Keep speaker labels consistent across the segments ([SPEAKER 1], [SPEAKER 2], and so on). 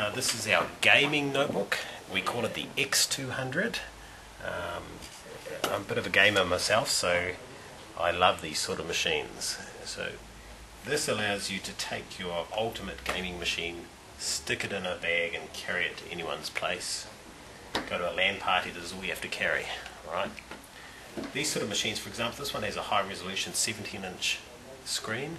[SPEAKER 1] This is our gaming notebook. We call it the X200. I'm a bit of a gamer myself, so I love these sort of machines. So this allows you to take your ultimate gaming machine, stick it in a bag and carry it to anyone's place. Go to a LAN party, this is all you have to carry. Right? These sort of machines, for example, this one has a high resolution 17-inch screen.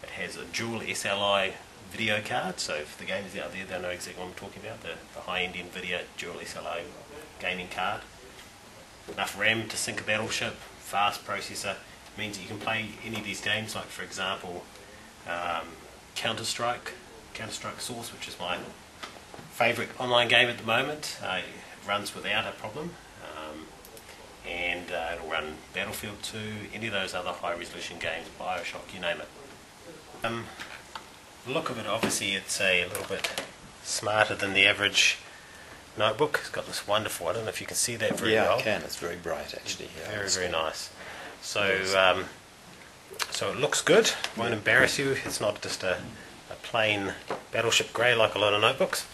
[SPEAKER 1] It has a dual SLI video card, so for the gamers out there, they'll know exactly what I'm talking about, the high-end NVIDIA dual SLI gaming card. Enough RAM to sync a battleship, fast processor, means that you can play any of these games, like for example Counter-Strike Source, which is my favourite online game at the moment. It runs without a problem, and it'll run Battlefield 2, any of those other high-resolution games, Bioshock, you name it. The look of it, obviously it's a little bit smarter than the average notebook. It's got this wonderful, I don't know if you can see that very well.
[SPEAKER 2] Yeah, I can. It's very bright actually. Yeah,
[SPEAKER 1] very nice. So so it looks good, won't embarrass you. It's not just a plain Battleship grey like a lot of notebooks.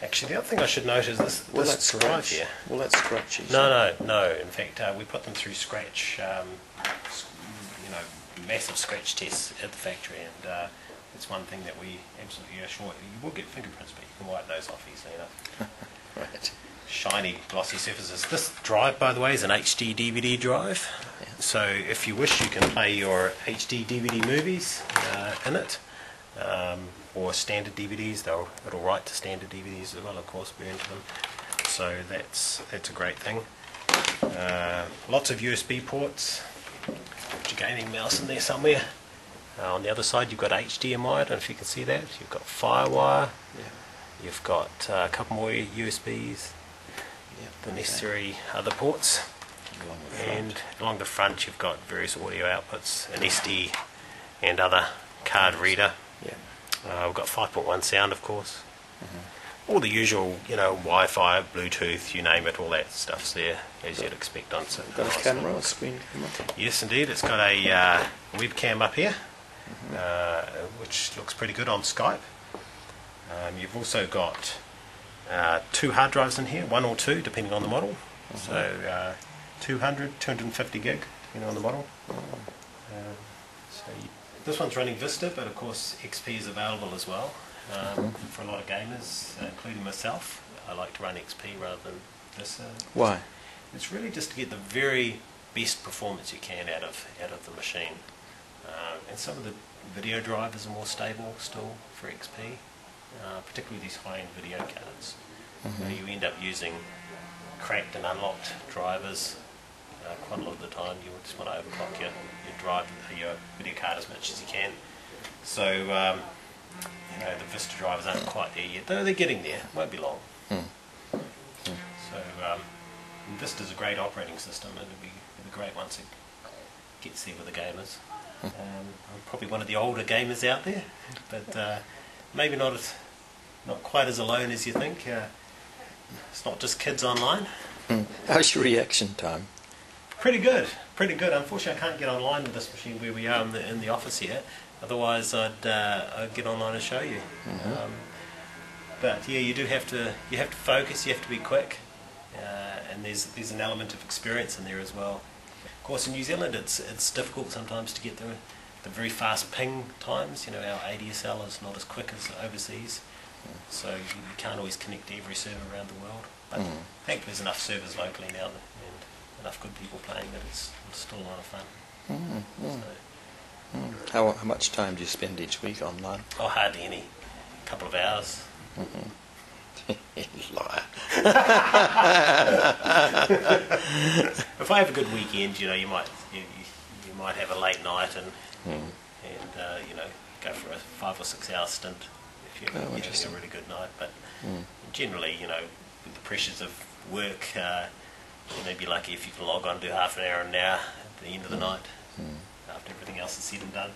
[SPEAKER 1] Actually, the other thing I should note is this drive here.
[SPEAKER 2] Well, that's scratchy.
[SPEAKER 1] No. In fact, we put them through scratch, massive scratch tests at the factory, and it's one thing that we absolutely are sure. You will get fingerprints, but you can wipe those off easily enough.
[SPEAKER 2] Right.
[SPEAKER 1] Shiny, glossy surfaces. This drive, by the way, is an HD DVD drive. Yeah. So if you wish, you can play your HD DVD movies in it, or standard DVDs. It'll write to standard DVDs as well, of course, we're into them. So that's a great thing. Lots of USB ports. Put your gaming mouse in there somewhere. On the other side you've got HDMI, I don't know if you can see that. You've got Firewire, you've got a couple more USBs, the necessary other ports, and along the front you've got various audio outputs, an SD and other card reader. We've got 5.1 sound, of course. All the usual, Wi-Fi, Bluetooth, you name it, all that stuff's there, as you'd expect on some.
[SPEAKER 2] Got a camera, a screen camera?
[SPEAKER 1] Yes, indeed. It's got a webcam up here, which looks pretty good on Skype. You've also got 2 hard drives in here, 1 or 2, depending on the model. So 200, 250 gig, depending on the model. This one's running Vista, but of course XP is available as well. For a lot of gamers, including myself, I like to run XP rather than Vista.
[SPEAKER 2] Why?
[SPEAKER 1] It's really just to get the very best performance you can out of the machine. And some of the video drivers are more stable still for XP, particularly these high-end video cards. You end up using cracked and unlocked drivers quite a lot of the time. You just want to overclock your video card as much as you can. So the Vista drivers aren't quite there yet, though they're getting there. Won't be long. So Vista's a great operating system, and it'll be great once it gets there with the gamers. I'm probably one of the older gamers out there, but maybe not quite as alone as you think. It's not just kids online.
[SPEAKER 2] How's your reaction time?
[SPEAKER 1] Pretty good. Unfortunately, I can't get online with this machine where we are in the office here. Otherwise, I'd get online and show you. But yeah, you have to focus. You have to be quick, and there's an element of experience in there as well. Of course, in New Zealand, it's difficult sometimes to get the very fast ping times. Our ADSL is not as quick as overseas, so you can't always connect to every server around the world. But I think there's enough servers locally now, and enough good people playing that it's still a lot of fun.
[SPEAKER 2] How much time do you spend each week online?
[SPEAKER 1] Oh, hardly any. A couple of hours.
[SPEAKER 2] Liar.
[SPEAKER 1] If I have a good weekend, you might have a late night and go for a 5 or 6 hour stint if you're having a really good night. But generally, with the pressures of work, you may be lucky if you can log on, do half an hour at the end of the night, after everything else is said and done.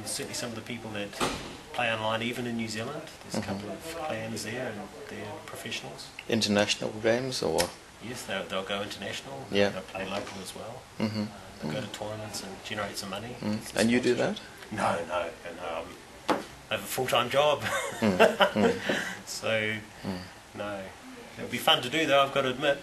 [SPEAKER 1] Certainly some of the people that play online, even in New Zealand, there's a couple of clans there, and they're professionals.
[SPEAKER 2] International games, or?
[SPEAKER 1] Yes, they'll go international.
[SPEAKER 2] Yeah.
[SPEAKER 1] They'll play local as well. They'll go to tournaments and generate some money.
[SPEAKER 2] And you do that?
[SPEAKER 1] No. I have a full-time job. So, no. It would be fun to do though, I've got to admit.